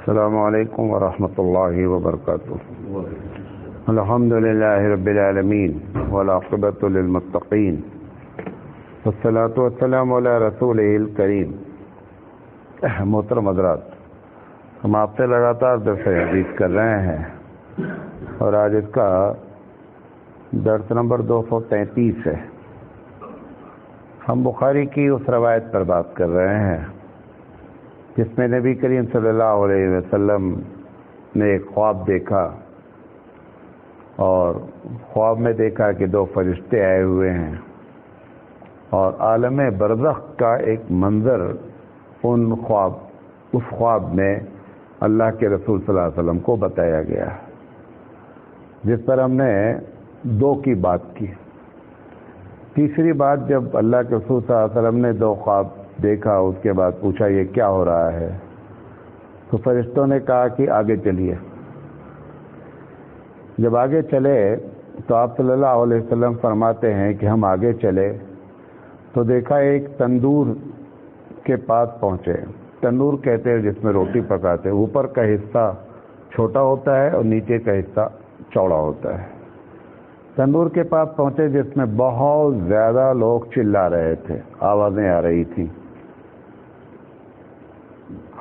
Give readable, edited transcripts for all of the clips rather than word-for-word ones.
السلام علیکم ورحمۃ اللہ وبرکاتہ۔ الحمد للہ رب العالمین والعاقبۃ للمتقین والصلاۃ والسلام علی رسولہ الکریم۔ محترم حضرات، ہم آپ سے لگاتار درس حدیث کر رہے ہیں اور آج اس کا درس نمبر 233 ہے۔ ہم بخاری کی اس روایت پر بات کر رہے ہیں جس میں نبی کریم صلی اللہ علیہ وسلم نے ایک خواب دیکھا اور خواب میں دیکھا کہ دو فرشتے آئے ہوئے ہیں اور عالم برزخ کا ایک منظر اس خواب میں اللہ کے رسول صلی اللہ علیہ وسلم کو بتایا گیا، جس پر ہم نے دو کی بات کی۔ تیسری بات، جب اللہ کے رسول صلی اللہ علیہ وسلم نے دو خواب دیکھا، اس کے بعد پوچھا یہ کیا ہو رہا ہے، تو فرشتوں نے کہا کہ آگے چلیے۔ جب آگے چلے تو آپ صلی اللہ علیہ وسلم فرماتے ہیں کہ ہم آگے چلے تو دیکھا ایک تندور کے پاس پہنچے۔ تندور کہتے ہیں جس میں روٹی پکاتے ہیں، اوپر کا حصہ چھوٹا ہوتا ہے اور نیچے کا حصہ چوڑا ہوتا ہے۔ تندور کے پاس پہنچے جس میں بہت زیادہ لوگ چلا رہے تھے، آوازیں آ رہی تھیں۔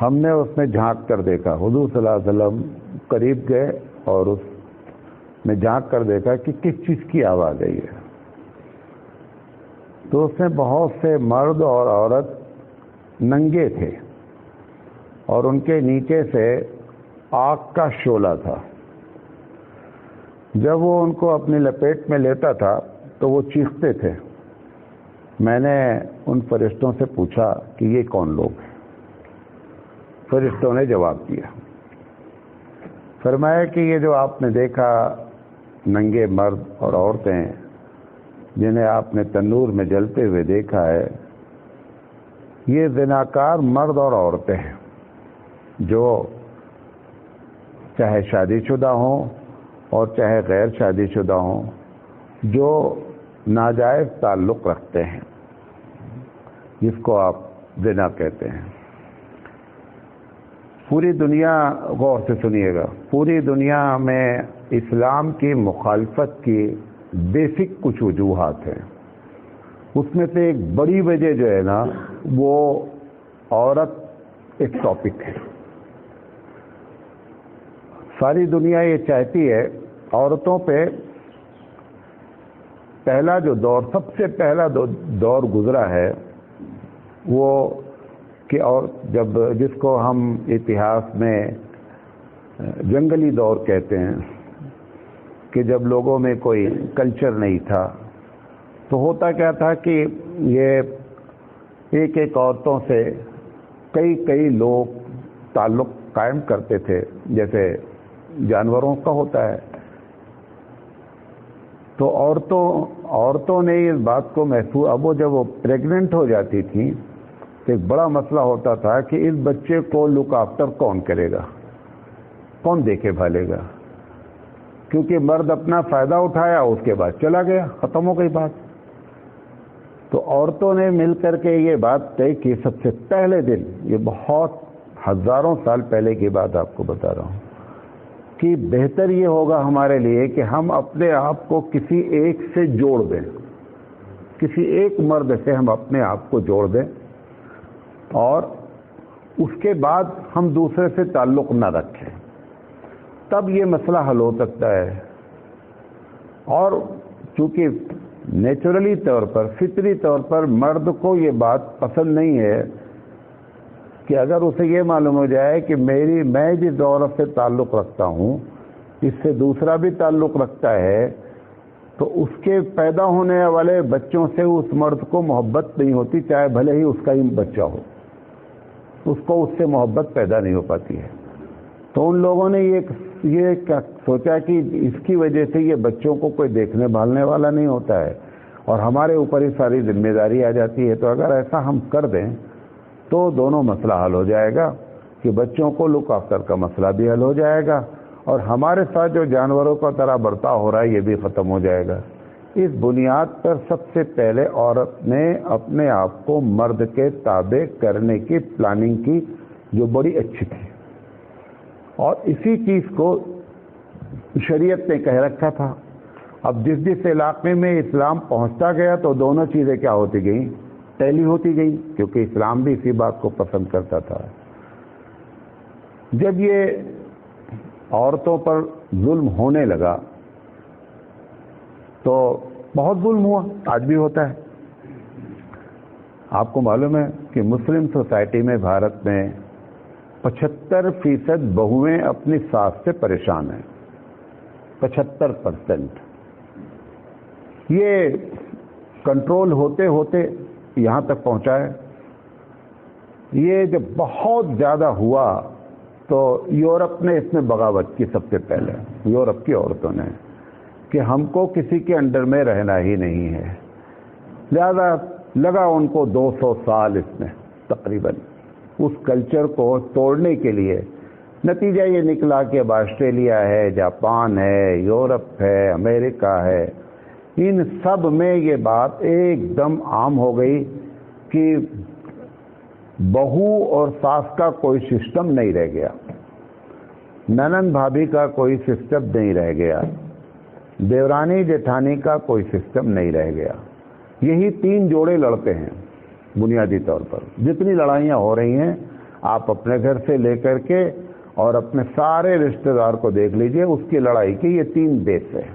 ہم نے اس میں جھانک کر دیکھا، حضور صلی اللہ علیہ وسلم قریب گئے اور اس میں جھانک کر دیکھا کہ کس چیز کی آواز آئی ہے۔ تو اس میں بہت سے مرد اور عورت ننگے تھے اور ان کے نیچے سے آگ کا شعلہ تھا۔ جب وہ ان کو اپنی لپیٹ میں لیتا تھا تو وہ چیختے تھے۔ میں نے ان فرشتوں سے پوچھا کہ یہ کون لوگ ہیں؟ فرشتوں نے جواب دیا، فرمایا کہ یہ جو آپ نے دیکھا ننگے مرد اور عورتیں جنہیں آپ نے تندور میں جلتے ہوئے دیکھا ہے، یہ زناکار مرد اور عورتیں ہیں جو چاہے شادی شدہ ہوں اور چاہے غیر شادی شدہ ہوں، جو ناجائز تعلق رکھتے ہیں، جس کو آپ زنا کہتے ہیں۔ پوری دنیا، غور سے سنیے گا، پوری دنیا میں اسلام کی مخالفت کی بیسک کچھ وجوہات ہیں۔ اس میں سے ایک بڑی وجہ جو ہے نا، وہ عورت ایک ٹاپک ہے۔ ساری دنیا یہ چاہتی ہے عورتوں پہ پہلا جو دور، سب سے پہلا دور گزرا ہے وہ کہ اور جب جس کو ہم اتہاس میں جنگلی دور کہتے ہیں، کہ جب لوگوں میں کوئی کلچر نہیں تھا تو ہوتا کیا تھا کہ یہ ایک ایک عورتوں سے کئی لوگ تعلق قائم کرتے تھے، جیسے جانوروں کا ہوتا ہے۔ تو عورتوں نے اس بات کو محسوس، اب وہ جب وہ پریگننٹ ہو جاتی تھیں تو ایک بڑا مسئلہ ہوتا تھا کہ اس بچے کو لک آفٹر کون کرے گا، کون دیکھے بھالے گا، کیونکہ مرد اپنا فائدہ اٹھایا، اس کے بعد چلا گیا، ختم ہو گئی بات۔ تو عورتوں نے مل کر کے یہ بات طے کی سب سے پہلے دن، یہ بہت ہزاروں سال پہلے کی بات آپ کو بتا رہا ہوں، کہ بہتر یہ ہوگا ہمارے لیے کہ ہم اپنے آپ کو کسی ایک سے جوڑ دیں، کسی ایک مرد سے ہم اپنے آپ کو جوڑ دیں اور اس کے بعد ہم دوسرے سے تعلق نہ رکھیں، تب یہ مسئلہ حل ہو سکتا ہے۔ اور چونکہ نیچرلی طور پر، فطری طور پر مرد کو یہ بات پسند نہیں ہے کہ اگر اسے یہ معلوم ہو جائے کہ میں جس عورت سے تعلق رکھتا ہوں اس سے دوسرا بھی تعلق رکھتا ہے، تو اس کے پیدا ہونے والے بچوں سے اس مرد کو محبت نہیں ہوتی، چاہے بھلے ہی اس کا ہی بچہ ہو، اس کو اس سے محبت پیدا نہیں ہو پاتی ہے۔ تو ان لوگوں نے یہ سوچا کہ اس کی وجہ سے یہ بچوں کو کوئی دیکھنے بھالنے والا نہیں ہوتا ہے اور ہمارے اوپر ہی ساری ذمہ داری آ جاتی ہے۔ تو اگر ایسا ہم کر دیں تو دونوں مسئلہ حل ہو جائے گا، کہ بچوں کو لک آفٹر کا مسئلہ بھی حل ہو جائے گا اور ہمارے ساتھ جو جانوروں کا طرح برتاؤ ہو رہا ہے یہ بھی ختم ہو جائے گا۔ اس بنیاد پر سب سے پہلے عورت نے اپنے آپ کو مرد کے تابع کرنے کی پلاننگ کی، جو بڑی اچھی تھی۔ اور اسی چیز کو شریعت نے کہہ رکھا تھا. اب جس جس علاقے میں اسلام پہنچتا گیا تو دونوں چیزیں کیا ہوتی گئیں؟ ٹیلی ہوتی گئی، کیونکہ اسلام بھی اسی بات کو پسند کرتا تھا. جب یہ عورتوں پر ظلم ہونے لگا تو بہت ظلم ہوا، آج بھی ہوتا ہے. آپ کو معلوم ہے کہ مسلم سوسائٹی میں بھارت میں 75% بہویں اپنی ساس سے پریشان ہیں. 75%. یہ کنٹرول ہوتے ہوتے یہاں تک پہنچا ہے. یہ جب بہت زیادہ ہوا تو یورپ نے اس میں بغاوت کی. سب سے پہلے یورپ کی عورتوں نے کہ ہم کو کسی کے انڈر میں رہنا ہی نہیں ہے. لہذا لگا ان کو 200 سال اس میں تقریباً اس کلچر کو توڑنے کے لیے. نتیجہ یہ نکلا کہ اب آسٹریلیا ہے، جاپان ہے، یورپ ہے، امریکہ ہے، ان سب میں یہ بات ایک دم عام ہو گئی کہ بہو اور ساس کا کوئی سسٹم نہیں رہ گیا، ننند بھابھی کا کوئی سسٹم نہیں رہ گیا، دیورانی جیٹھانی کا کوئی سسٹم نہیں رہ گیا. یہی 3 جوڑے لڑتے ہیں بنیادی طور پر. جتنی لڑائیاں ہو رہی ہیں آپ اپنے گھر سے لے کر کے اور اپنے سارے رشتہ دار کو دیکھ لیجئے، اس کی لڑائی کی یہ 3 بیس ہے.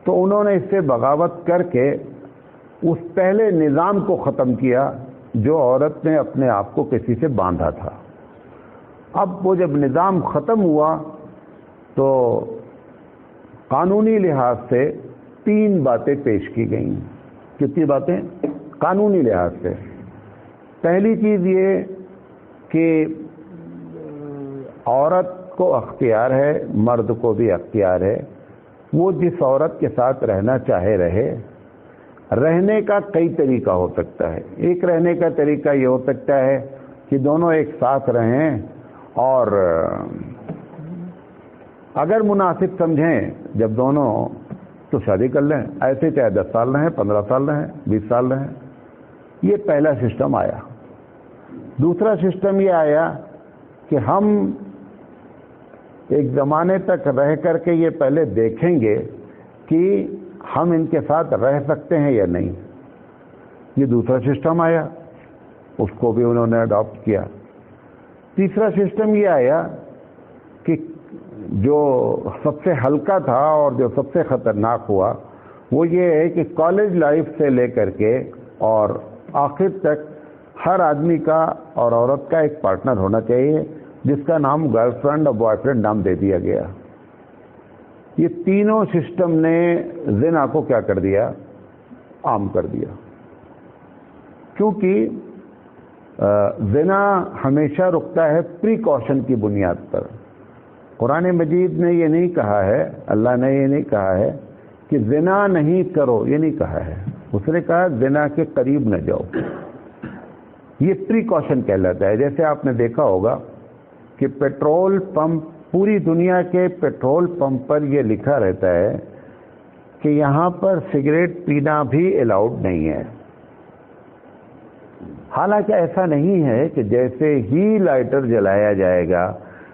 تو انہوں نے اس سے بغاوت کر کے اس پہلے نظام کو ختم کیا جو عورت نے اپنے آپ کو کسی سے باندھا تھا. اب وہ جب نظام ختم ہوا تو قانونی لحاظ سے 3 باتیں پیش کی گئیں. کتنی باتیں؟ قانونی لحاظ سے. پہلی چیز یہ کہ عورت کو اختیار ہے، مرد کو بھی اختیار ہے، وہ جس عورت کے ساتھ رہنا چاہے رہے. رہنے کا کئی طریقہ ہو سکتا ہے. ایک رہنے کا طریقہ یہ ہو سکتا ہے کہ دونوں ایک ساتھ رہیں اور اگر مناسب سمجھیں جب دونوں تو شادی کر لیں. ایسے چاہے 10 سال رہیں، 15 سال رہیں، 20 سال رہیں. یہ پہلا سسٹم آیا. دوسرا سسٹم یہ آیا کہ ہم ایک زمانے تک رہ کر کے یہ پہلے دیکھیں گے کہ ہم ان کے ساتھ رہ سکتے ہیں یا نہیں. یہ دوسرا سسٹم آیا، اس کو بھی انہوں نے اڈاپٹ کیا. تیسرا سسٹم یہ آیا کہ جو سب سے ہلکا تھا اور جو سب سے خطرناک ہوا وہ یہ ہے کہ کالج لائف سے لے کر کے اور آخر تک ہر آدمی کا اور عورت کا ایک پارٹنر ہونا چاہیے جس کا نام گرل فرینڈ اور بوائے فرینڈ نام دے دیا گیا. یہ تینوں سسٹم نے زنا کو کیا کر دیا؟ عام کر دیا. کیونکہ زنا ہمیشہ رکتا ہے پریکاشن کی بنیاد پر. قرآن مجید نے یہ نہیں کہا ہے، اللہ نے یہ نہیں کہا ہے کہ زنا نہیں کرو، یہ نہیں کہا ہے. اس نے کہا زنا کے قریب نہ جاؤ. یہ پریکاشن کہلاتا ہے. جیسے آپ نے دیکھا ہوگا کہ پیٹرول پمپ، پوری دنیا کے پیٹرول پمپ پر یہ لکھا رہتا ہے کہ یہاں پر سگریٹ پینا بھی الاؤڈ نہیں ہے. حالانکہ ایسا نہیں ہے کہ جیسے ہی لائٹر جلایا جائے گا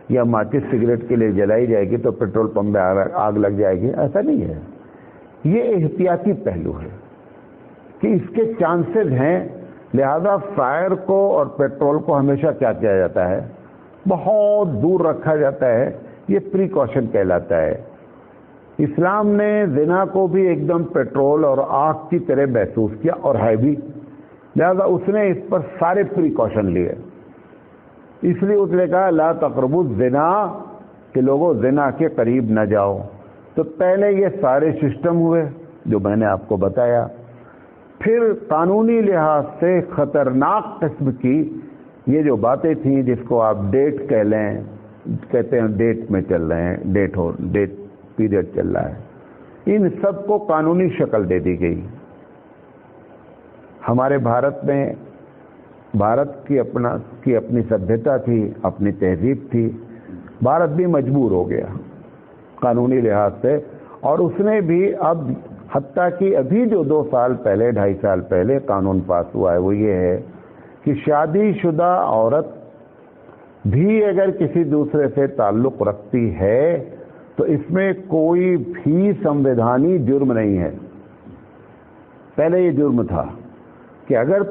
یا ماچس سگریٹ کے لیے جلائی جائے گی تو پیٹرول پمپ میں آگ لگ جائے گی. ایسا نہیں ہے. یہ احتیاطی پہلو ہے کہ اس کے چانسز ہیں. لہذا فائر کو اور پیٹرول کو ہمیشہ کیا کیا جاتا ہے؟ بہت دور رکھا جاتا ہے. یہ پریکاشن کہلاتا ہے. اسلام نے زنا کو بھی ایک دم پیٹرول اور آگ کی طرح محسوس کیا اور ہے بھی. لہذا اس نے اس پر سارے پریکاشن لیے. اس لیے اس نے کہا لا تقربوا الزنا، کہ لوگوں زنا کے قریب نہ جاؤ. تو پہلے یہ سارے سسٹم ہوئے جو میں نے آپ کو بتایا. پھر قانونی لحاظ سے خطرناک قسم کی یہ جو باتیں تھیں جس کو آپ ڈیٹ کہہ لیں، کہتے ہیں ڈیٹ میں چل رہے ہیں، ڈیٹ پیریڈ چل رہا ہے، ان سب کو قانونی شکل دے دی گئی. ہمارے بھارت میں، بھارت کی اپنی سبھیتا تھی، اپنی تہذیب تھی. بھارت بھی مجبور ہو گیا قانونی لحاظ سے، اور اس نے بھی اب حتیٰ کہ ابھی جو 2 سال پہلے، 2.5 سال پہلے قانون پاس ہوا ہے وہ یہ ہے کہ شادی شدہ عورت بھی اگر کسی دوسرے سے تعلق رکھتی ہے تو اس میں کوئی بھی سنویدھانی جرم نہیں ہے۔ پہلے یہ جرم تھا کہ اگر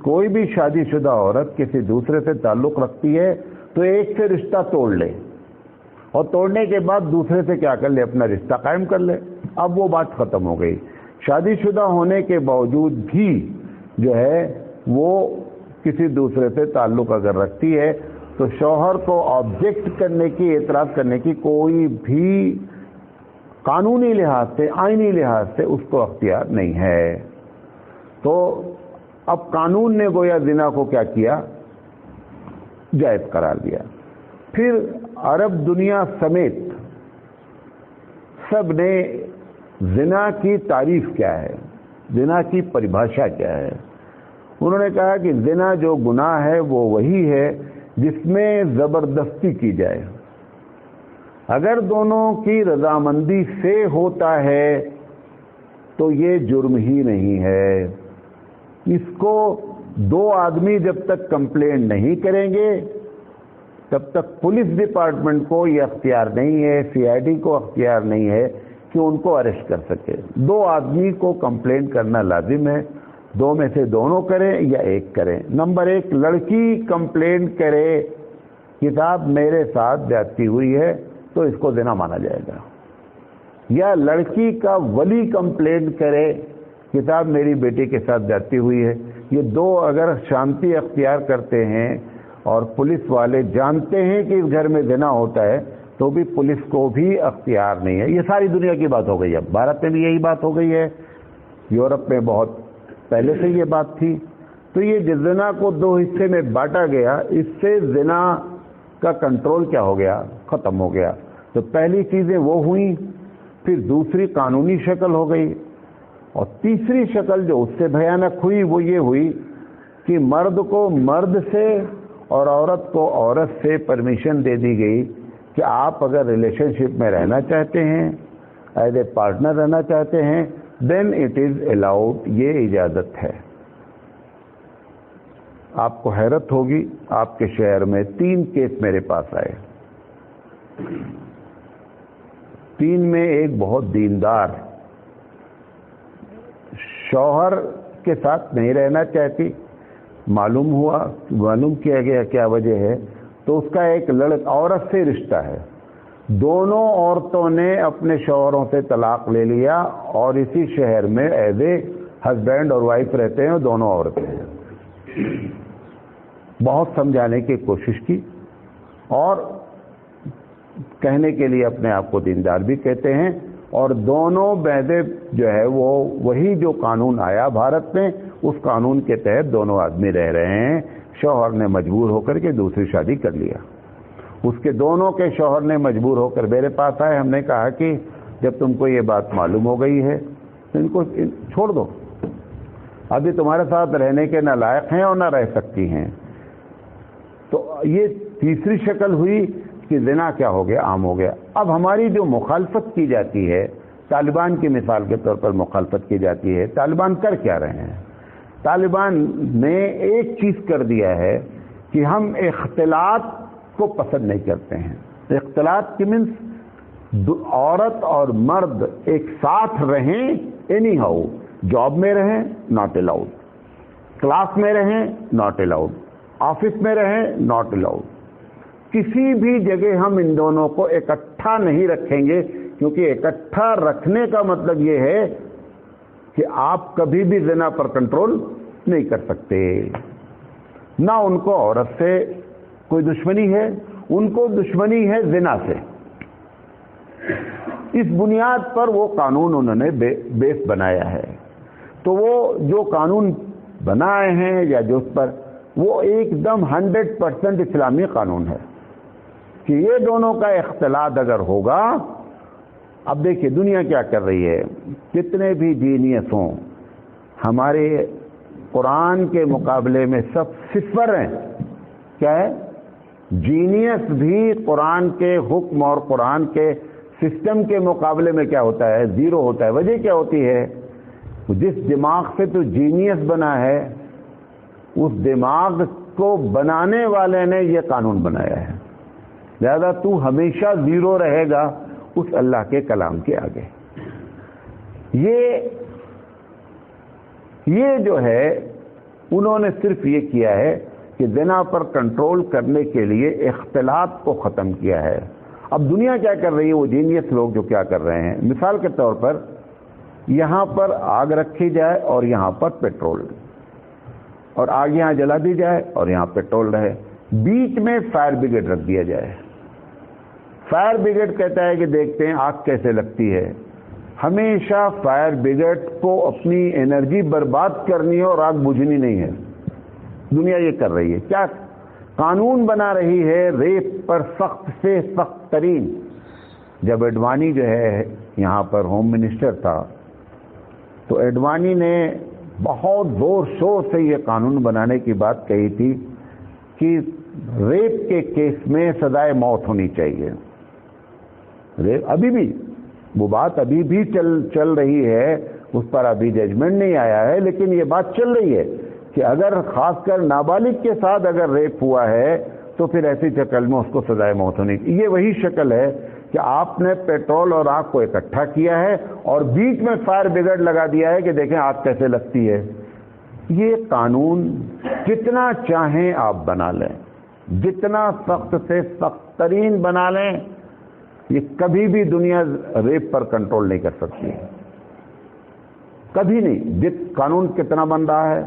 کوئی بھی شادی شدہ عورت کسی دوسرے سے تعلق رکھتی ہے تو ایک سے رشتہ توڑ لے، اور توڑنے کے بعد دوسرے سے کیا کر لے، اپنا رشتہ قائم کر لے۔ اب وہ بات ختم ہو گئی۔ شادی شدہ ہونے کے باوجود بھی جو ہے وہ کسی دوسرے سے تعلق اگر رکھتی ہے تو شوہر کو آبجیکٹ کرنے کی، اعتراض کرنے کی کوئی بھی قانونی لحاظ سے، آئینی لحاظ سے اس کو اختیار نہیں ہے۔ تو اب قانون نے گویا زنا کو کیا کیا، جائز قرار دیا۔ پھر عرب دنیا سمیت سب نے زنا کی تعریف کیا ہے، زنا کی پریبھاشا کیا ہے۔ انہوں نے کہا کہ زنا جو گناہ ہے وہ وہی ہے جس میں زبردستی کی جائے، اگر دونوں کی رضامندی سے ہوتا ہے تو یہ جرم ہی نہیں ہے۔ اس کو دو آدمی جب تک کمپلین نہیں کریں گے تب تک پولیس ڈپارٹمنٹ کو یہ اختیار نہیں ہے، سی آئی ڈی کو اختیار نہیں ہے کہ ان کو اریسٹ کر سکے۔ دو آدمی کو کمپلین کرنا لازم ہے، دو میں سے دونوں کریں یا ایک کریں۔ نمبر ایک، لڑکی کمپلین کرے کہ صاحب میرے ساتھ زیادتی ہوئی ہے تو اس کو زنا مانا جائے گا، یا لڑکی کا ولی کمپلین کرے کہ صاحب میری بیٹی کے ساتھ زیادتی ہوئی ہے۔ یہ دو اگر شانتی اختیار کرتے ہیں اور پولیس والے جانتے ہیں کہ اس گھر میں زنا ہوتا ہے تو بھی پولیس کو بھی اختیار نہیں ہے۔ یہ ساری دنیا کی بات ہو گئی ہے، بھارت میں بھی یہی بات ہو گئی ہے، یورپ میں بہت پہلے سے یہ بات تھی۔ تو یہ زنا کو دو حصے میں بانٹا گیا، اس سے زنا کا کنٹرول کیا ہو گیا، ختم ہو گیا۔ تو پہلی چیزیں وہ ہوئیں، پھر دوسری قانونی شکل ہو گئی، اور تیسری شکل جو اس سے بھیانک ہوئی وہ یہ ہوئی کہ مرد کو مرد سے اور عورت کو عورت سے پرمیشن دے دی گئی کہ آپ اگر ریلیشن شپ میں رہنا چاہتے ہیں، ایز اے پارٹنر رہنا چاہتے ہیں، دین اٹ از الاؤڈ، یہ اجازت ہے۔ آپ کو حیرت ہوگی، آپ کے شہر میں 3 کیس میرے پاس آئے، 3 میں ایک بہت دیندار شوہر کے ساتھ نہیں رہنا چاہتی، معلوم کیا گیا کیا وجہ ہے، تو اس کا ایک عورت سے رشتہ ہے، دونوں عورتوں نے اپنے شوہروں سے طلاق لے لیا اور اسی شہر میں ایز اے ہسبینڈ اور وائف رہتے ہیں، دونوں عورتیں ہیں۔ بہت سمجھانے کی کوشش کی اور کہنے کے لیے اپنے آپ کو دیندار بھی کہتے ہیں، اور دونوں بیدے جو ہے وہ وہی جو قانون آیا بھارت میں، اس قانون کے تحت دونوں آدمی رہ رہے ہیں۔ شوہر نے مجبور ہو کر کے دوسری شادی کر لیا، اس کے دونوں کے شوہر نے مجبور ہو کر میرے پاس آئے۔ ہم نے کہا کہ جب تم کو یہ بات معلوم ہو گئی ہے تو ان کو چھوڑ دو، ابھی تمہارے ساتھ رہنے کے نہ لائق ہیں اور نہ رہ سکتی ہیں۔ تو یہ تیسری شکل ہوئی کہ زنا کیا ہو گیا، عام ہو گیا۔ اب ہماری جو مخالفت کی جاتی ہے، طالبان کی مثال کے طور پر مخالفت کی جاتی ہے، طالبان کر کیا رہے ہیں؟ طالبان نے ایک چیز کر دیا ہے کہ ہم اختلاط کو پسند نہیں کرتے ہیں۔ اختلاط کی مینس عورت اور مرد ایک ساتھ رہیں، اینی ہاؤ، جاب میں رہیں ناٹ الاؤڈ، کلاس میں رہیں ناٹ الاؤڈ، آفس میں رہیں ناٹ الاؤڈ، کسی بھی جگہ ہم ان دونوں کو اکٹھا نہیں رکھیں گے، کیونکہ اکٹھا رکھنے کا مطلب یہ ہے کہ آپ کبھی بھی زنا پر کنٹرول نہیں کر سکتے۔ نہ ان کو عورت سے کوئی دشمنی ہے، ان کو دشمنی ہے زنا سے۔ اس بنیاد پر وہ قانون انہوں نے بیس بنایا ہے۔ تو وہ جو قانون بنائے ہیں یا جو اس پر، وہ ایک دم 100% اسلامی قانون ہے کہ یہ دونوں کا اختلاط اگر ہوگا۔ اب دیکھیے دنیا کیا کر رہی ہے، کتنے بھی جینیس ہوں، ہمارے قرآن کے مقابلے میں سب صفر ہیں۔ کیا ہے؟ جینیس بھی قرآن کے حکم اور قرآن کے سسٹم کے مقابلے میں کیا ہوتا ہے؟ زیرو ہوتا ہے۔ وجہ کیا ہوتی ہے؟ جس دماغ سے تو جینیس بنا ہے، اس دماغ کو بنانے والے نے یہ قانون بنایا ہے، لہذا تو ہمیشہ زیرو رہے گا اس اللہ کے کلام کے آگے۔ یہ جو ہے انہوں نے صرف یہ کیا ہے کہ زنا پر کنٹرول کرنے کے لیے اختلاط کو ختم کیا ہے۔ اب دنیا کیا کر رہی ہے، وہ جینیس لوگ جو کیا کر رہے ہیں، مثال کے طور پر یہاں پر آگ رکھی جائے اور یہاں پر پیٹرول، اور آگ یہاں جلا دی جائے اور یہاں پیٹرول رہے، بیچ میں فائر بریگیڈ رکھ دیا جائے۔ فائر بریگیڈ کہتا ہے کہ دیکھتے ہیں آگ کیسے لگتی ہے۔ ہمیشہ فائر بریگیڈ کو اپنی انرجی برباد کرنی ہے اور آگ بجھنی نہیں ہے۔ دنیا یہ کر رہی ہے، کیا قانون بنا رہی ہے ریپ پر سخت سے سخت ترین۔ جب اڈوانی جو ہے یہاں پر ہوم منسٹر تھا تو اڈوانی نے بہت زور شور سے یہ قانون بنانے کی بات کہی تھی کہ ریپ کے کیس میں سزائے موت ہونی چاہیے۔ ابھی بھی وہ بات ابھی بھی چل رہی ہے، اس پر ابھی ججمنٹ نہیں آیا ہے، لیکن یہ بات چل رہی ہے کہ اگر خاص کر نابالغ کے ساتھ اگر ریپ ہوا ہے تو پھر ایسی شکل میں اس کو سزائے موت ہونی۔ یہ وہی شکل ہے کہ آپ نے پیٹرول اور آگ کو اکٹھا کیا ہے اور بیچ میں فائر بریگیڈ لگا دیا ہے کہ دیکھیں آگ کیسے لگتی ہے۔ یہ قانون جتنا چاہیں آپ بنا لیں، جتنا سخت سے سخت ترین بنا لیں، یہ کبھی بھی دنیا ریپ پر کنٹرول نہیں کر سکتی، کبھی نہیں۔ قانون کتنا بن رہا ہے،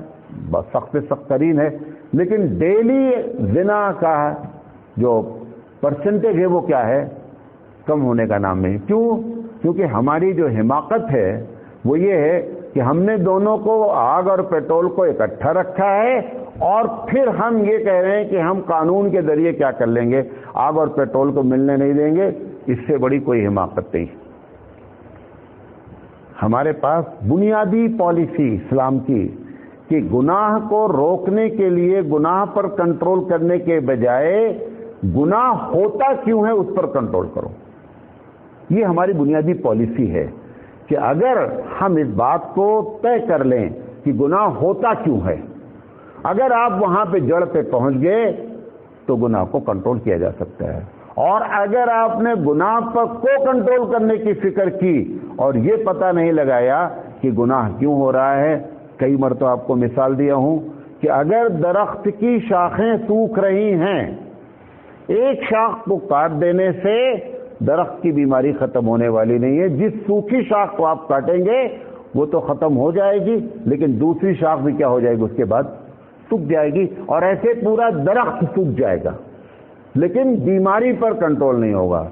بس سخت سے سخت ترین ہے، لیکن ڈیلی زنا کا جو پرسنٹیج ہے وہ کیا ہے، کم ہونے کا نام نہیں۔ کیونکہ ہماری جو حماقت ہے وہ یہ ہے کہ ہم نے دونوں کو، آگ اور پیٹرول کو اکٹھا رکھا ہے اور پھر ہم یہ کہہ رہے ہیں کہ ہم قانون کے ذریعے کیا کر لیں گے، آگ اور پیٹرول کو ملنے نہیں دیں گے۔ اس سے بڑی کوئی حماقت نہیں۔ ہمارے پاس بنیادی پالیسی اسلام کی کہ گناہ کو روکنے کے لیے، گناہ پر کنٹرول کرنے کے بجائے گناہ ہوتا کیوں ہے اس پر کنٹرول کرو۔ یہ ہماری بنیادی پالیسی ہے کہ اگر ہم اس بات کو طے کر لیں کہ گناہ ہوتا کیوں ہے، اگر آپ وہاں پہ جڑ پہ پہنچ گئے تو گناہ کو کنٹرول کیا جا سکتا ہے۔ اور اگر آپ نے گناہ کو کنٹرول کرنے کی فکر کی اور یہ پتہ نہیں لگایا کہ گناہ کیوں ہو رہا ہے، کئی مرتبہ آپ کو مثال دیا ہوں کہ اگر درخت کی شاخیں سوکھ رہی ہیں، ایک شاخ کو کاٹ دینے سے درخت کی بیماری ختم ہونے والی نہیں ہے۔ جس سوکھی شاخ کو آپ کاٹیں گے وہ تو ختم ہو جائے گی، لیکن دوسری شاخ بھی کیا ہو جائے گی، اس کے بعد سوکھ جائے گی، اور ایسے پورا درخت سوکھ جائے گا، لیکن بیماری پر کنٹرول نہیں ہوگا۔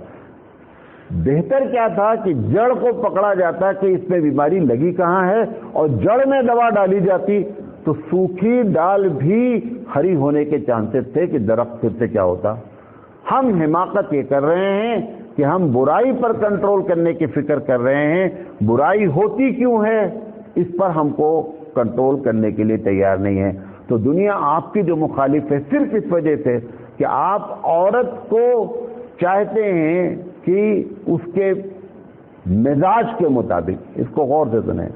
بہتر کیا تھا کہ جڑ کو پکڑا جاتا کہ اس میں بیماری لگی کہاں ہے، اور جڑ میں دوا ڈالی جاتی تو سوکھی ڈال بھی ہری ہونے کے چانسز تھے کہ درخت پھر سے کیا ہوتا۔ ہم حماقت یہ کر رہے ہیں کہ ہم برائی پر کنٹرول کرنے کی فکر کر رہے ہیں، برائی ہوتی کیوں ہے اس پر ہم کو کنٹرول کرنے کے لیے تیار نہیں ہے۔ تو دنیا آپ کی جو مخالف ہے صرف اس وجہ سے کہ آپ عورت کو چاہتے ہیں کہ اس کے مزاج کے مطابق، اس کو غور سے سنیں،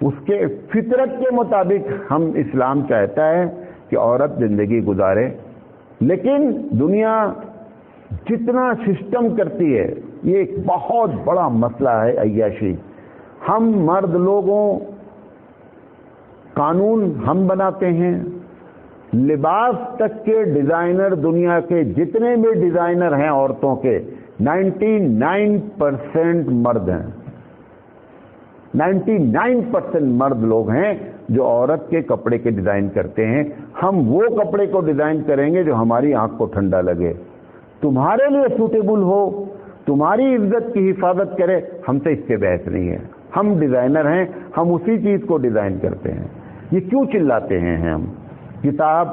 اس کے فطرت کے مطابق ہم اسلام چاہتا ہے کہ عورت زندگی گزارے، لیکن دنیا جتنا سسٹم کرتی ہے، یہ ایک بہت بڑا مسئلہ ہے عیاشی۔ ہم مرد لوگوں قانون ہم بناتے ہیں، لباس تک کے ڈیزائنر، دنیا کے جتنے بھی ڈیزائنر ہیں عورتوں کے 99% مرد ہیں، 99% مرد لوگ ہیں جو عورت کے کپڑے کے ڈیزائن کرتے ہیں۔ ہم وہ کپڑے کو ڈیزائن کریں گے جو ہماری آنکھ کو ٹھنڈا لگے، تمہارے لیے سوٹیبل ہو، تمہاری عزت کی حفاظت کرے۔ ہم سے اس سے بحث نہیں ہے، ہم ڈیزائنر ہیں، ہم اسی چیز کو ڈیزائن کرتے ہیں۔ یہ کیوں چلاتے ہیں ہم کتاب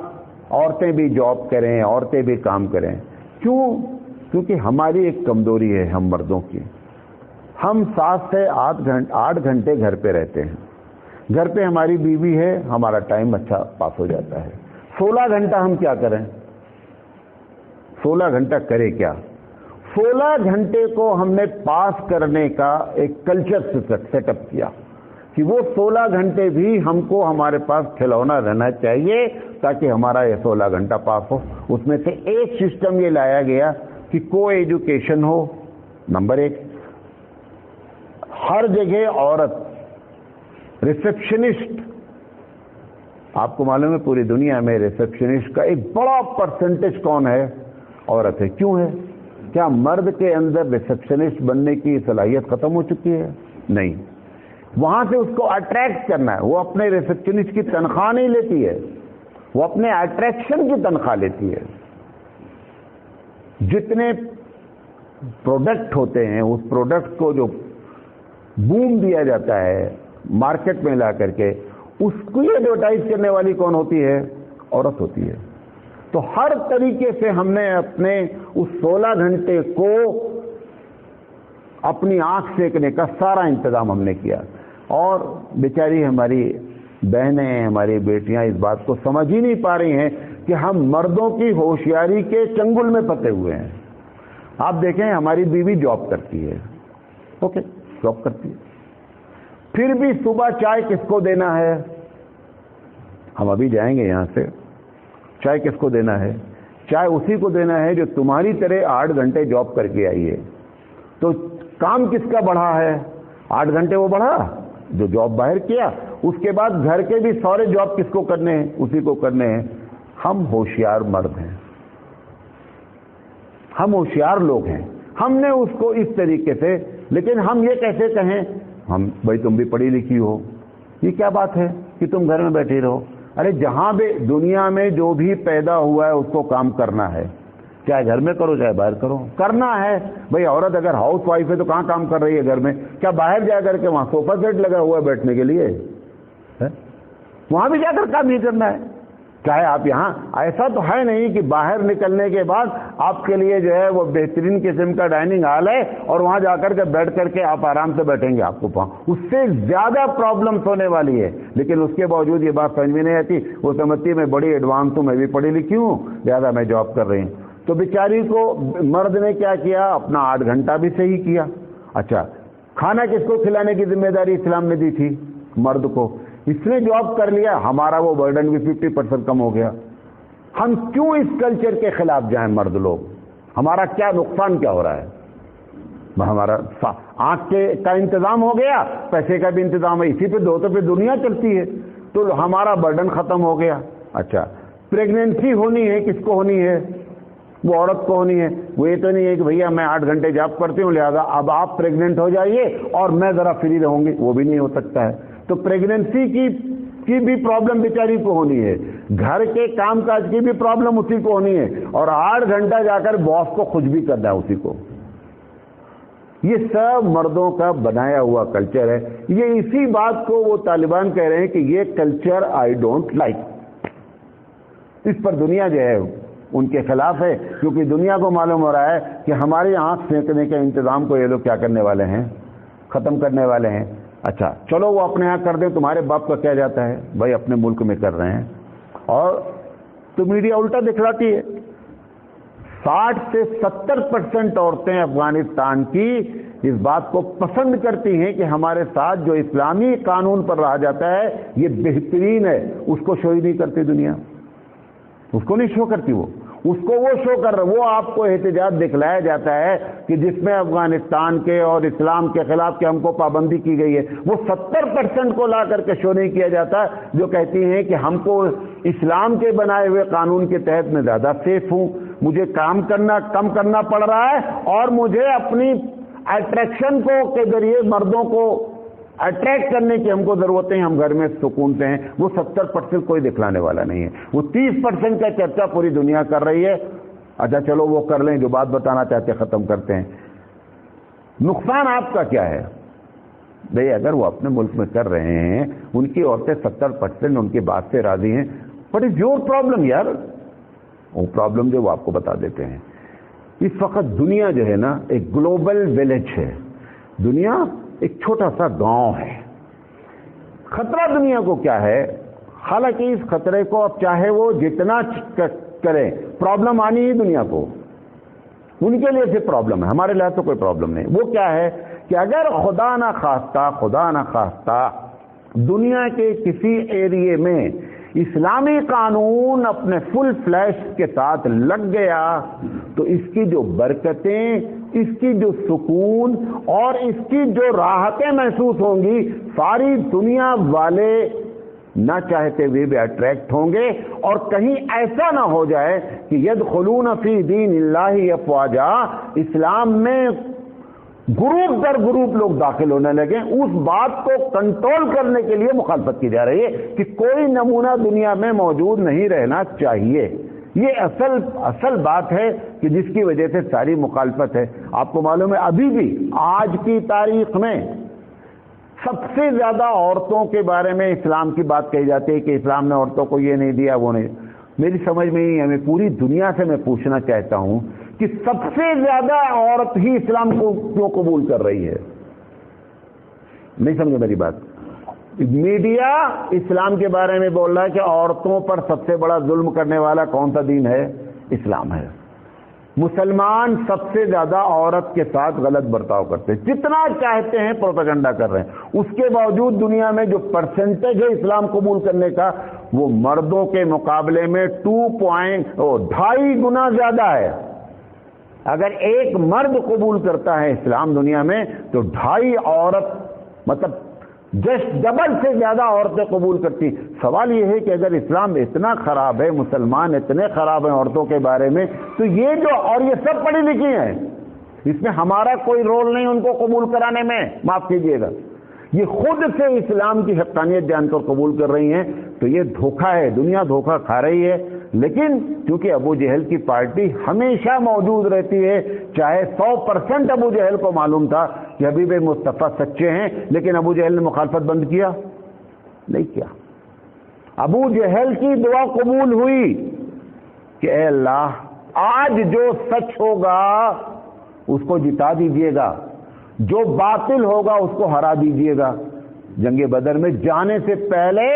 عورتیں بھی جاب کریں، عورتیں بھی کام کریں، کیونکہ ہماری ایک کمزوری ہے ہم مردوں کی، ہم 7 سے 8 گھنٹے گھر پہ رہتے ہیں، گھر پہ ہماری بیوی ہے، ہمارا ٹائم اچھا پاس ہو جاتا ہے۔ 16 گھنٹہ ہم کیا کریں، 16 گھنٹہ کرے کیا؟ 16 گھنٹے کو ہم نے پاس کرنے کا ایک کلچر سیٹ اپ کیا کہ وہ 16 گھنٹے بھی ہم کو ہمارے پاس کھلونا رہنا چاہیے تاکہ ہمارا یہ 16 گھنٹہ پاس ہو. اس میں سے ایک سسٹم یہ لایا گیا کہ کو ایجوکیشن ہو. نمبر 1، ہر جگہ عورت ریسپشنسٹ. آپ کو معلوم ہے پوری دنیا میں ریسپشنسٹ کا ایک بڑا پرسنٹیج کون ہے؟ عورت ہے. کیوں ہے؟ کیا مرد کے اندر ریسپشنسٹ بننے کی صلاحیت ختم ہو چکی ہے؟ نہیں. وہاں سے اس کو اٹریکٹ کرنا ہے. وہ اپنے ریسپشنسٹ کی تنخواہ نہیں لیتی ہے، وہ اپنے اٹریکشن کی تنخواہ لیتی ہے. جتنے پروڈکٹ ہوتے ہیں اس پروڈکٹ کو جو بوم دیا جاتا ہے مارکیٹ میں لا کر کے، اس کو ایڈورٹائز کرنے والی کون ہوتی ہے؟ عورت ہوتی ہے. تو ہر طریقے سے ہم نے اپنے اس 16 گھنٹے کو اپنی آنکھ سیکنے کا سارا انتظام ہم نے کیا. اور بیچاری ہماری بہنیں، ہماری بیٹیاں اس بات کو سمجھ ہی نہیں پا رہی ہیں کہ ہم مردوں کی ہوشیاری کے چنگل میں پھنسے ہوئے ہیں. آپ دیکھیں ہماری بیوی جاب کرتی ہے، اوکے جاب کرتی ہے، پھر بھی صبح چائے کس کو دینا ہے؟ ہم ابھی جائیں گے یہاں سے. چائے کس کو دینا ہے؟ چائے اسی کو دینا ہے جو تمہاری طرح 8 گھنٹے جاب کر کے آئی ہے. تو کام کس کا بڑھا ہے؟ 8 گھنٹے وہ بڑھا جو جاب باہر کیا. اس کے بعد گھر کے بھی سارے جاب کس کو کرنے ہیں؟ اسی کو کرنے ہیں. ہم ہوشیار مرد ہیں، ہم ہوشیار لوگ ہیں. ہم نے اس کو اس طریقے سے، لیکن ہم یہ کیسے کہیں ہم بھائی تم بھی پڑھی لکھی ہو، یہ کیا بات ہے کہ تم گھر میں بیٹھے رہو؟ ارے جہاں بھی دنیا میں جو بھی پیدا ہوا ہے اس کو کام کرنا ہے، چاہے گھر میں کرو چاہے باہر کرو، کرنا ہے. بھائی عورت اگر ہاؤس وائف ہے تو کہاں کام کر رہی ہے گھر میں؟ کیا باہر جا کر کے وہاں صوفہ سیٹ لگا ہوا ہے بیٹھنے کے لیے؟ وہاں بھی جا کر کام نہیں کرنا ہے. چاہے آپ یہاں، ایسا تو ہے نہیں کہ باہر نکلنے کے بعد آپ کے لیے جو ہے وہ بہترین قسم کا ڈائننگ ہال ہے اور وہاں جا کر کے بیٹھ کر کے آپ آرام سے بیٹھیں گے. آپ کو اس سے زیادہ پرابلمس ہونے والی ہے. لیکن اس کے باوجود یہ بات سمجھ میں نہیں آتی. وہ سمجھتی میں بڑی ایڈوانس ہوں، میں بھی پڑھی لکھی ہوں، لہٰذا میں جاب کر رہی ہوں. تو بیچاری کو مرد نے کیا کیا؟ اپنا 8 گھنٹہ بھی صحیح کیا. اچھا کھانا کس کو کھلانے کی ذمہ داری اسلام نے دی تھی؟ مرد کو. اس نے جاب کر لیا، ہمارا وہ برڈن بھی 50% کم ہو گیا. ہم کیوں اس کلچر کے خلاف جائیں مرد لوگ؟ ہمارا کیا نقصان کیا ہو رہا ہے؟ ہمارا آنکھ کا انتظام ہو گیا، پیسے کا بھی انتظام ہے، اسی پہ دو تو پہ دنیا چلتی ہے، تو ہمارا برڈن ختم ہو گیا. اچھا پریگننسی ہونی ہے، کس کو ہونی ہے؟ وہ عورت کو ہونی ہے. وہ یہ تو نہیں ہے کہ بھیا میں 8 گھنٹے جاب کرتی ہوں لہذا اب آپ پریگننٹ ہو جائیے اور میں ذرا فری رہوں گی، وہ بھی نہیں ہو سکتا ہے. تو پریگننسی کی بھی پرابلم بیچاری کو ہونی ہے، گھر کے کام کاج کی بھی پرابلم اسی کو ہونی ہے، اور 8 گھنٹہ جا کر باس کو خوش بھی کرنا ہے اسی کو. یہ سب مردوں کا بنایا ہوا کلچر ہے. یہ اسی بات کو وہ طالبان کہہ رہے ہیں کہ یہ کلچر آئی ڈونٹ لائک. اس پر دنیا جو ہے ان کے خلاف ہے، کیونکہ دنیا کو معلوم ہو رہا ہے کہ ہماری آنکھ سینکنے کے انتظام کو یہ لوگ کیا کرنے والے ہیں؟ ختم کرنے والے ہیں. اچھا چلو وہ اپنے یہاں کر دیں، تمہارے باپ کا کیا جاتا ہے؟ بھائی اپنے ملک میں کر رہے ہیں. اور تو میڈیا الٹا دکھلاتی ہے. 60 سے 70% عورتیں افغانستان کی اس بات کو پسند کرتی ہیں کہ ہمارے ساتھ جو اسلامی قانون پر رہا جاتا ہے یہ بہترین ہے. اس کو شو ہی نہیں کرتی دنیا، اس کو نہیں شو کرتی. وہ شو کر رہا، وہ آپ کو احتجاج دکھلایا جاتا ہے کہ جس میں افغانستان کے اور اسلام کے خلاف کہ ہم کو پابندی کی گئی ہے، وہ 70% کو لا کر کے شو نہیں کیا جاتا جو کہتی ہیں کہ ہم کو اسلام کے بنائے ہوئے قانون کے تحت میں زیادہ سیف ہوں، مجھے کام کرنا کم کرنا پڑ رہا ہے اور مجھے اپنی اٹریکشن کو کے ذریعے مردوں کو اٹریکٹ کرنے کی ہم کو ضرورت ہے، ہم گھر میں سکون سے ہیں. وہ 70% کوئی دکھلانے والا نہیں ہے. وہ 30% کا چرچا پوری دنیا کر رہی ہے. اچھا چلو وہ کر لیں، جو بات بتانا چاہتے ختم کرتے ہیں. نقصان آپ کا کیا ہے؟ بھئی اگر وہ اپنے ملک میں کر رہے ہیں، ان کی عورتیں 70% ان کی بات سے راضی ہیں، بٹ از یور پرابلم یار. وہ پرابلم جو وہ آپ کو بتا دیتے ہیں. اس وقت دنیا جو ہے نا ایک گلوبل ولیج ہے. دنیا ایک چھوٹا سا گاؤں ہے. خطرہ دنیا کو کیا ہے؟ حالانکہ اس خطرے کو اب چاہے وہ جتنا کریں پرابلم آنی ہی دنیا کو. ان کے لیے صرف پرابلم ہے، ہمارے لیے تو کوئی پرابلم نہیں. وہ کیا ہے کہ اگر خدا نہ خواستہ دنیا کے کسی ایریے میں اسلامی قانون اپنے فل فلیش کے ساتھ لگ گیا تو اس کی جو برکتیں، اس کی جو سکون اور اس کی جو راحتیں محسوس ہوں گی، ساری دنیا والے نہ چاہتے ہوئے بھی اٹریکٹ ہوں گے، اور کہیں ایسا نہ ہو جائے کہ یدخلون فی دین اللہ افواجا، اسلام میں گروپ در گروپ لوگ داخل ہونے لگے۔ اس بات کو کنٹرول کرنے کے لیے مخالفت کی جا رہی ہے کہ کوئی نمونہ دنیا میں موجود نہیں رہنا چاہیے۔ یہ اصل بات ہے کہ جس کی وجہ سے ساری مخالفت ہے۔ آپ کو معلوم ہے ابھی بھی آج کی تاریخ میں سب سے زیادہ عورتوں کے بارے میں اسلام کی بات کہی جاتی ہے کہ اسلام نے عورتوں کو یہ نہیں دیا، وہ نہیں۔ میری سمجھ میں نہیں ہے، میں پوری دنیا سے میں پوچھنا چاہتا ہوں کہ سب سے زیادہ عورت ہی اسلام کو کیوں قبول کر رہی ہے؟ نہیں سمجھے میری بات؟ میڈیا اسلام کے بارے میں بول رہا ہے کہ عورتوں پر سب سے بڑا ظلم کرنے والا کون سا دین ہے؟ اسلام ہے۔ مسلمان سب سے زیادہ عورت کے ساتھ غلط برتاؤ کرتے ہیں، جتنا چاہتے ہیں پروپیگنڈا کر رہے ہیں، اس کے باوجود دنیا میں جو پرسنٹیج ہے اسلام قبول کرنے کا وہ مردوں کے مقابلے میں 2.5 گنا زیادہ ہے۔ اگر ایک مرد قبول کرتا ہے اسلام دنیا میں تو 2.5 عورت، مطلب جسٹ ڈبل سے زیادہ عورتیں قبول کرتی۔ سوال یہ ہے کہ اگر اسلام اتنا خراب ہے، مسلمان اتنے خراب ہیں عورتوں کے بارے میں، تو یہ جو، اور یہ سب پڑھی لکھی ہیں، اس میں ہمارا کوئی رول نہیں ان کو قبول کرانے میں، معاف کیجئے گا، یہ خود سے اسلام کی حقانیت جان کر قبول کر رہی ہیں، تو یہ دھوکہ ہے، دنیا دھوکہ کھا رہی ہے۔ لیکن کیونکہ ابو جہل کی پارٹی ہمیشہ موجود رہتی ہے، چاہے 100% ابو جہل کو معلوم تھا کہ حبیب مصطفیٰ سچے ہیں، لیکن ابو جہل نے مخالفت بند کیا نہیں کیا۔ ابو جہل کی دعا قبول ہوئی کہ اے اللہ آج جو سچ ہوگا اس کو جتا دیجئے گا، جو باطل ہوگا اس کو ہرا دیجئے گا۔ جنگ بدر میں جانے سے پہلے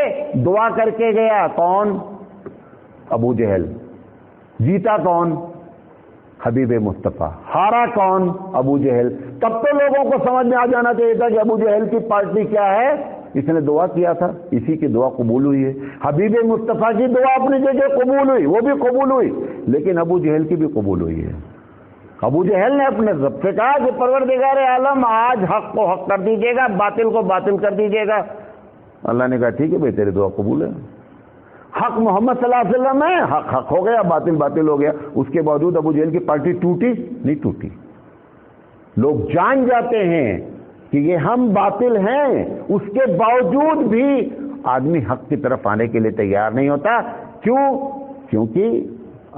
دعا کر کے گیا، کون؟ ابو جہل۔ جیتا کون؟ حبیب مصطفیٰ۔ ہارا کون؟ ابو جہل۔ تب تو لوگوں کو سمجھ میں آ جانا چاہیے تھا کہ ابو جہل کی پارٹی کیا ہے، اس نے دعا کیا تھا، اسی کی دعا قبول ہوئی ہے۔ حبیب مصطفیٰ کی دعا اپنی جگہ قبول ہوئی، وہ بھی قبول ہوئی، لیکن ابو جہل کی بھی قبول ہوئی ہے۔ ابو جہل نے اپنے رب سے کہا کہ پروردگار عالم آج حق کو حق کر دیجیے گا، باطل کو باطل کر دیجیے گا۔ اللہ نے کہا ٹھیک ہے بھائی، تیری دعا قبول ہے۔ حق محمد صلی اللہ علیہ وسلم ہے، حق حق ہو گیا، باطل باطل ہو گیا۔ اس کے باوجود ابو جہل کی پارٹی ٹوٹی نہیں ٹوٹی۔ لوگ جان جاتے ہیں کہ یہ ہم باطل ہیں، اس کے باوجود بھی آدمی حق کی طرف آنے کے لیے تیار نہیں ہوتا۔ کیوں؟ کیونکہ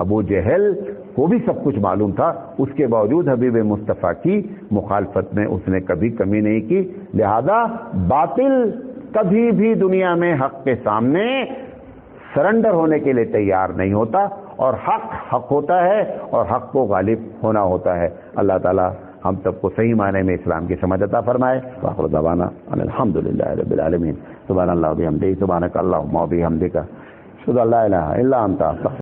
ابو جہل کو بھی سب کچھ معلوم تھا، اس کے باوجود حبیب مصطفیٰ کی مخالفت میں اس نے کبھی کمی نہیں کی۔ لہذا باطل کبھی بھی دنیا میں حق کے سامنے سرنڈر ہونے کے لیے تیار نہیں ہوتا، اور حق حق ہوتا ہے اور حق کو غالب ہونا ہوتا ہے۔ اللہ تعالی ہم سب کو صحیح معنی میں اسلام کی سمجھ عطا فرمائے۔ وآخر دعوانا ان الحمدللہ رب العالمین۔ سبحان اللہ و بحمدہ، سبحانک اللہم و بحمدک، اشہد ان لا الہ الا انت۔